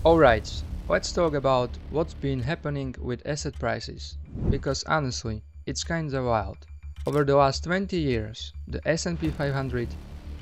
Alright, let's talk about what's been happening with asset prices. Because honestly, it's kinda wild. Over the last 20 years, the S&P 500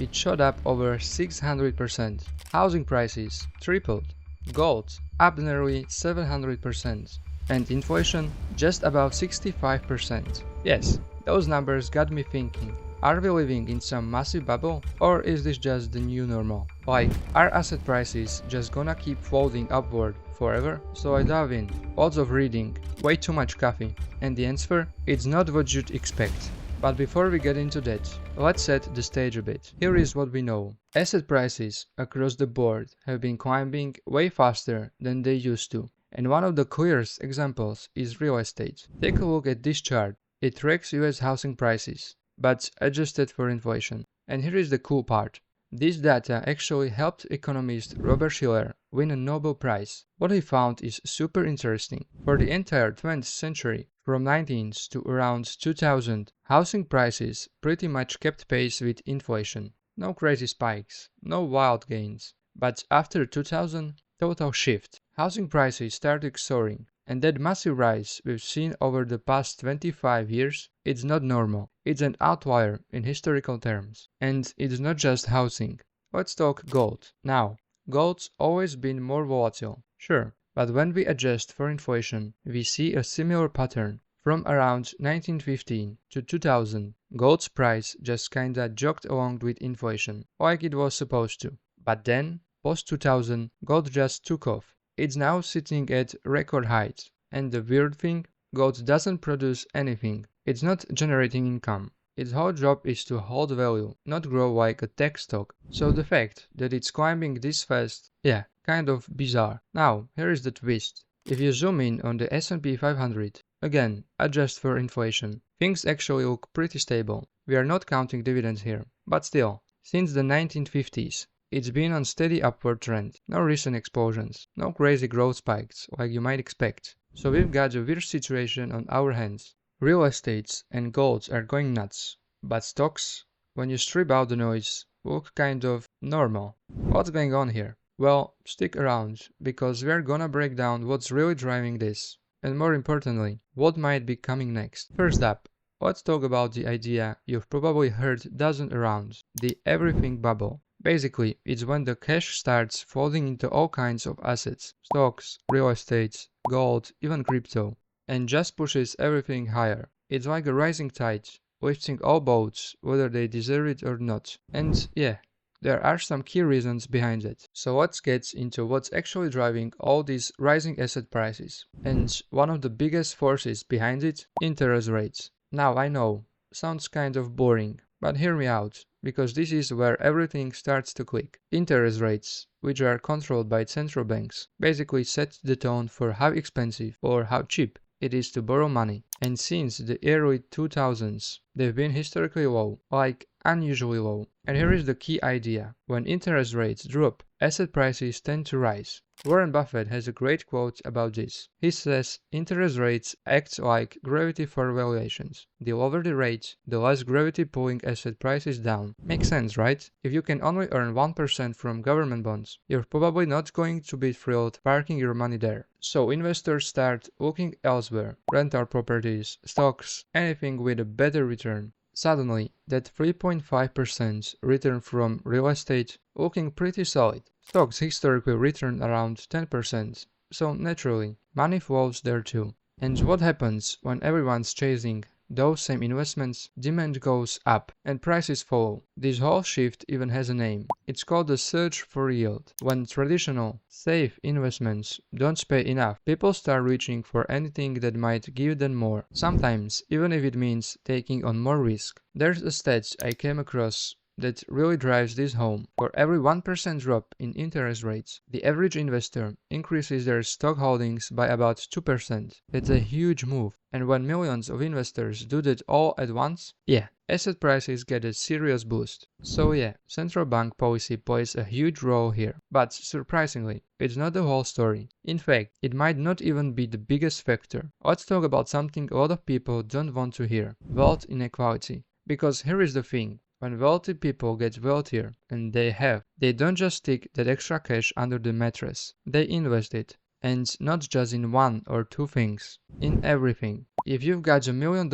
it shot up over 600%. Housing prices tripled. Gold up nearly 700%. And inflation just about 65%. Yes, those numbers got me thinking. Are we living in some massive bubble, or is this just the new normal? Like, are asset prices just gonna keep folding upward forever? So I dove in, lots of reading, way too much coffee, and the answer? It's not what you'd expect. But before we get into that, let's set the stage a bit. Here is what we know. Asset prices across the board have been climbing way faster than they used to. And one of the clearest examples is real estate. Take a look at this chart. It tracks US housing prices, but adjusted for inflation. And here is the cool part. This data actually helped economist Robert Shiller win a Nobel Prize. What he found is super interesting. For the entire 20th century, from 19th to around 2000, housing prices pretty much kept pace with inflation. No crazy spikes, no wild gains. But after 2000, total shift. Housing prices started soaring. And that massive rise we've seen over the past 25 years, it's not normal. It's an outlier in historical terms. And it's not just housing. Let's talk gold. Now, gold's always been more volatile, sure, but when we adjust for inflation, we see a similar pattern. From around 1915 to 2000, gold's price just kinda jogged along with inflation, like it was supposed to. But then, post 2000, gold just took off. It's now sitting at record heights. And the weird thing, gold doesn't produce anything. It's not generating income. Its whole job is to hold value, not grow like a tech stock. So the fact that it's climbing this fast, yeah, kind of bizarre. Now, here is the twist. If you zoom in on the S&P 500, again, adjust for inflation, things actually look pretty stable. We are not counting dividends here, but still, since the 1950s, it's been on steady upward trend. No recent explosions, no crazy growth spikes like you might expect. So we've got a weird situation on our hands. Real estates and golds are going nuts, but stocks, when you strip out the noise, look kind of normal. What's going on here? Well, stick around, because we're gonna break down what's really driving this, and more importantly, what might be coming next. First up, let's talk about the idea you've probably heard dozens around, the everything bubble. Basically, it's when the cash starts falling into all kinds of assets, stocks, real estate, gold, even crypto, and just pushes everything higher. It's like a rising tide, lifting all boats, whether they deserve it or not. And yeah, there are some key reasons behind it. So let's get into what's actually driving all these rising asset prices. And one of the biggest forces behind it, interest rates. Now I know, sounds kind of boring, but hear me out, because this is where everything starts to click. Interest rates, which are controlled by central banks, basically set the tone for how expensive or how cheap it is to borrow money. And since the early 2000s, they've been historically low, like unusually low. And here is the key idea. When interest rates drop, asset prices tend to rise. Warren Buffett has a great quote about this. He says, interest rates act like gravity for valuations. The lower the rate, the less gravity pulling asset prices down. Makes sense, right? If you can only earn 1% from government bonds, you're probably not going to be thrilled parking your money there. So investors start looking elsewhere. Rental properties, stocks, anything with a better return. Suddenly, that 3.5% return from real estate looking pretty solid. Stocks historically return around 10%, so naturally, money flows there too. And what happens when everyone's chasing those same investments? Demand goes up and prices follow. This whole shift even has a name. It's called the search for yield. When traditional, safe investments don't pay enough, people start reaching for anything that might give them more. Sometimes, even if it means taking on more risk. There's a stat I came across that really drives this home. For every 1% drop in interest rates, the average investor increases their stock holdings by about 2%. That's a huge move. And when millions of investors do that all at once, yeah, asset prices get a serious boost. So yeah, central bank policy plays a huge role here. But surprisingly, it's not the whole story. In fact, it might not even be the biggest factor. Let's talk about something a lot of people don't want to hear: wealth inequality. Because here is the thing. When wealthy people get wealthier, and they don't just stick that extra cash under the mattress. They invest it. And not just in one or two things, in everything. If you've got $1 million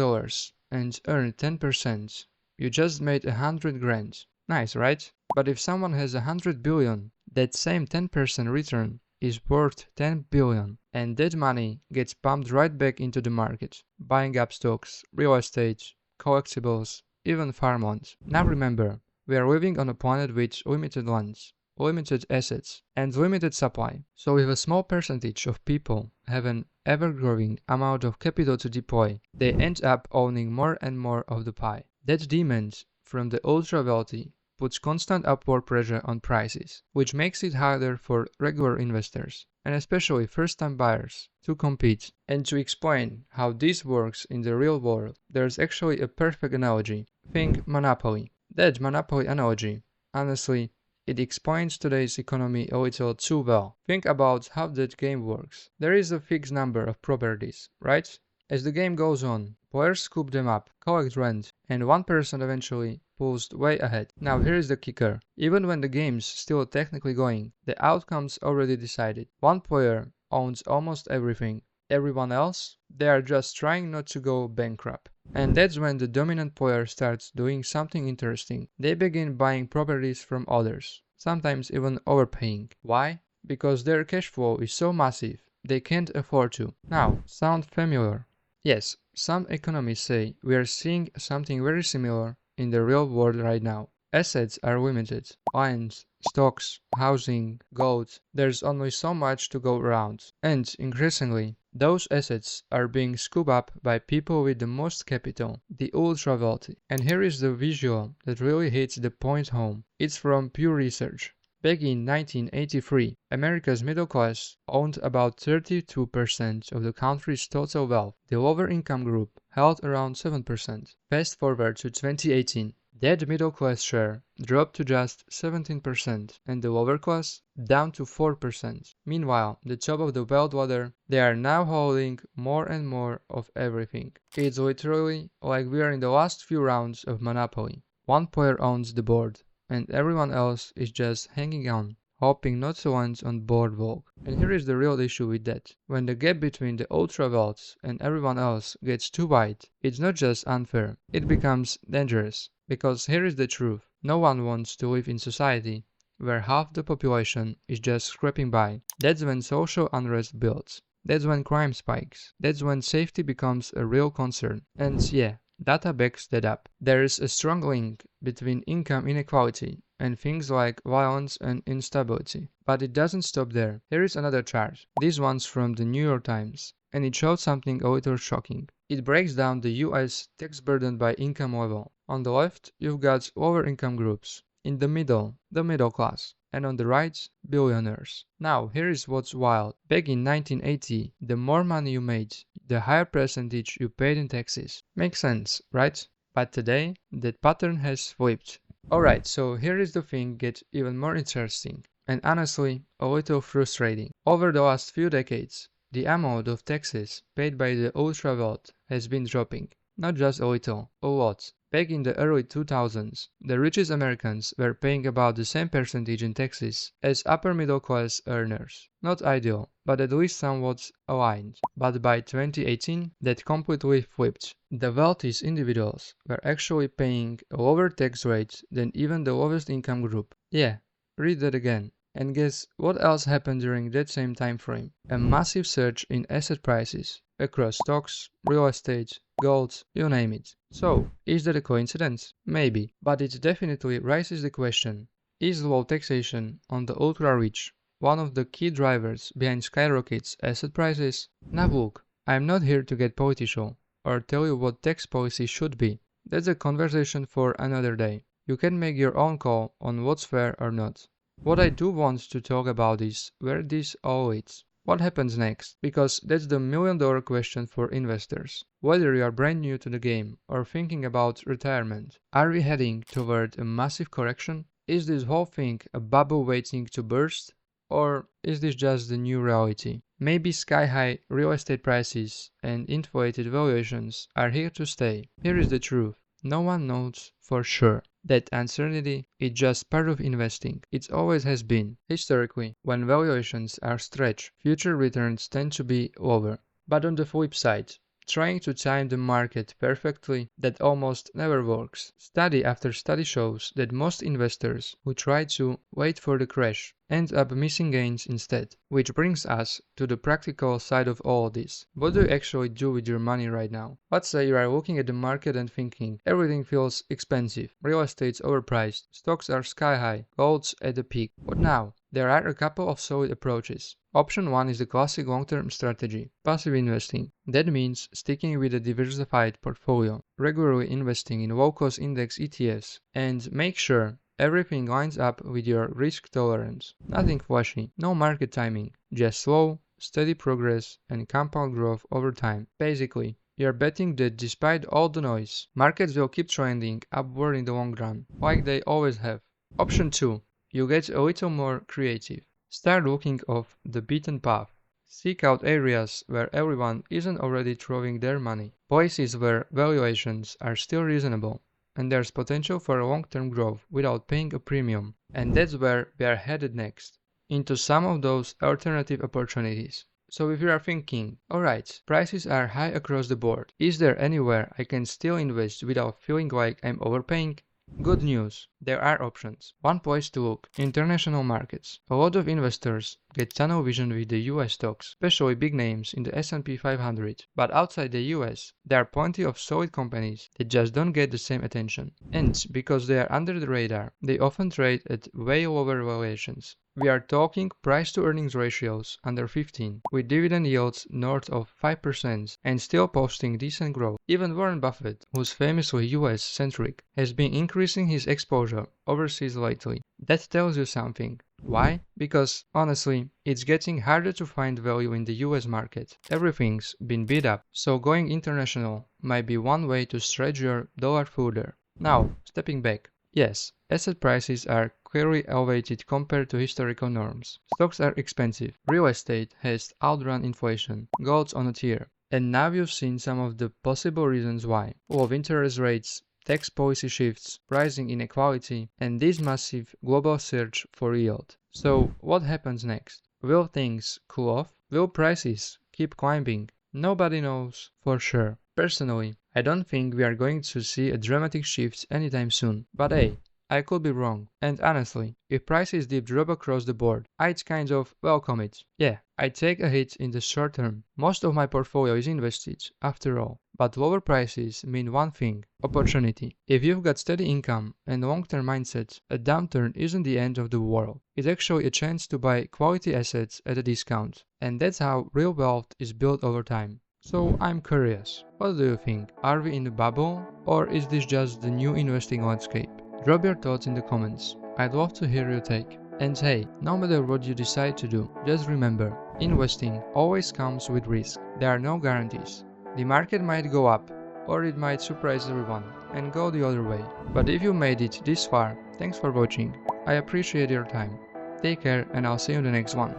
and earn 10%, you just made 100 grand. Nice, right? But if someone has 100 billion, that same 10% return is worth 10 billion. And that money gets pumped right back into the market, buying up stocks, real estate, collectibles, even farmland. Now remember, we are living on a planet with limited lands, limited assets, and limited supply. So if a small percentage of people have an ever-growing amount of capital to deploy, they end up owning more and more of the pie. That demand from the ultra-wealthy puts constant upward pressure on prices, which makes it harder for regular investors, and especially first-time buyers, to compete. And to explain how this works in the real world, there's actually a perfect analogy. Think Monopoly. That Monopoly analogy, honestly, it explains today's economy a little too well. Think about how that game works. There is a fixed number of properties, right? As the game goes on, players scoop them up, collect rent, and one person eventually pulls way ahead. Now here is the kicker. Even when the game's still technically going, the outcome's already decided. One player owns almost everything. Everyone else, they are just trying not to go bankrupt. And that's when the dominant player starts doing something interesting. They begin buying properties from others, sometimes even overpaying. Why? Because their cash flow is so massive, they can't afford to. Now, sound familiar? Yes, some economists say we are seeing something very similar in the real world right now. Assets are limited. Lands, stocks, housing, gold. There's only so much to go around. And increasingly, those assets are being scooped up by people with the most capital, the ultra wealthy. And here is the visual that really hits the point home. It's from Pew Research. Back in 1983, America's middle class owned about 32% of the country's total wealth. The lower income group held around 7%. Fast forward to 2018. That middle class share dropped to just 17% and the lower class down to 4%. Meanwhile, the top of the wealth ladder, they are now holding more and more of everything. It's literally like we are in the last few rounds of Monopoly. One player owns the board, and everyone else is just hanging on, hoping not to land on boardwalk. And here is the real issue with that. When the gap between the ultra wealth and everyone else gets too wide, it's not just unfair, it becomes dangerous. Because here is the truth. No one wants to live in society where half the population is just scraping by. That's when social unrest builds. That's when crime spikes. That's when safety becomes a real concern. And yeah, data backs that up. There is a strong link between income inequality and things like violence and instability. But it doesn't stop there. Here is another chart. This one's from the New York Times, and it shows something a little shocking. It breaks down the US tax burden by income level. On the left, you've got lower income groups. In the middle class. And on the right, billionaires. Now, here is what's wild. Back in 1980, the more money you made, the higher percentage you paid in taxes. Makes sense, right? But today, that pattern has flipped. Alright, so here is the thing gets even more interesting. And honestly, a little frustrating. Over the last few decades, the amount of taxes paid by the ultra wealth has been dropping. Not just a little, a lot. Back in the early 2000s, the richest Americans were paying about the same percentage in taxes as upper middle class earners. Not ideal, but at least somewhat aligned. But by 2018, that completely flipped. The wealthiest individuals were actually paying a lower tax rate than even the lowest income group. Yeah, read that again. And guess what else happened during that same time frame? A massive surge in asset prices across stocks, real estate, gold, you name it. So, is that a coincidence? Maybe, but it definitely raises the question, is low taxation on the ultra-rich one of the key drivers behind skyrockets asset prices? Now look, I'm not here to get political or tell you what tax policy should be. That's a conversation for another day. You can make your own call on what's fair or not. What I do want to talk about is where this all leads. What happens next? Because that's the million-dollar question for investors. Whether you are brand new to the game or thinking about retirement, are we heading toward a massive correction? Is this whole thing a bubble waiting to burst? Or is this just the new reality? Maybe sky-high real estate prices and inflated valuations are here to stay. Here is the truth. No one knows for sure. That uncertainty is just part of investing. It always has been. Historically, when valuations are stretched, future returns tend to be lower. But on the flip side, trying to time the market perfectly, that almost never works. Study after study shows that most investors who try to wait for the crash end up missing gains instead. Which brings us to the practical side of all this. What do you actually do with your money right now? Let's say you are looking at the market and thinking, everything feels expensive, real estate's overpriced, stocks are sky high, gold's at the peak. What now? There are a couple of solid approaches. Option 1 is the classic long-term strategy, passive investing. That means sticking with a diversified portfolio, regularly investing in low-cost index ETFs, and make sure everything lines up with your risk tolerance. Nothing flashy, no market timing, just slow, steady progress and compound growth over time. Basically, you're betting that despite all the noise, markets will keep trending upward in the long run, like they always have. Option 2. You get a little more creative. Start looking off the beaten path. Seek out areas where everyone isn't already throwing their money. Places where valuations are still reasonable and there's potential for long-term growth without paying a premium. And that's where we are headed next, into some of those alternative opportunities. So if you are thinking, alright, prices are high across the board, is there anywhere I can still invest without feeling like I'm overpaying? Good news, there are options. One place to look, international markets. A lot of investors get tunnel vision with the US stocks, especially big names in the S&P 500. But outside the US, there are plenty of solid companies that just don't get the same attention. And because they are under the radar, they often trade at way lower valuations. We are talking price to earnings ratios under 15, with dividend yields north of 5% and still posting decent growth. Even Warren Buffett, who's famously US-centric, has been increasing his exposure overseas lately. That tells you something. Why? Because, honestly, it's getting harder to find value in the US market. Everything's been beat up, so going international might be one way to stretch your dollar further. Now, stepping back. Yes, asset prices are clearly elevated compared to historical norms. Stocks are expensive. Real estate has outrun inflation. Gold's on a tear. And now you've seen some of the possible reasons why. Low interest rates, tax policy shifts, rising inequality, and this massive global search for yield. So what happens next? Will things cool off? Will prices keep climbing? Nobody knows for sure. Personally, I don't think we are going to see a dramatic shift anytime soon. But hey, I could be wrong. And honestly, if prices dip drop across the board, I'd kind of welcome it. Yeah, I'd take a hit in the short term. Most of my portfolio is invested, after all. But lower prices mean one thing, opportunity. If you've got steady income and long-term mindset, a downturn isn't the end of the world. It's actually a chance to buy quality assets at a discount. And that's how real wealth is built over time. So I'm curious, what do you think? Are we in a bubble, or is this just the new investing landscape? Drop your thoughts in the comments. I'd love to hear your take. And hey, no matter what you decide to do, just remember, investing always comes with risk. There are no guarantees. The market might go up, or it might surprise everyone and go the other way. But if you made it this far, thanks for watching. I appreciate your time. Take care and I'll see you in the next one.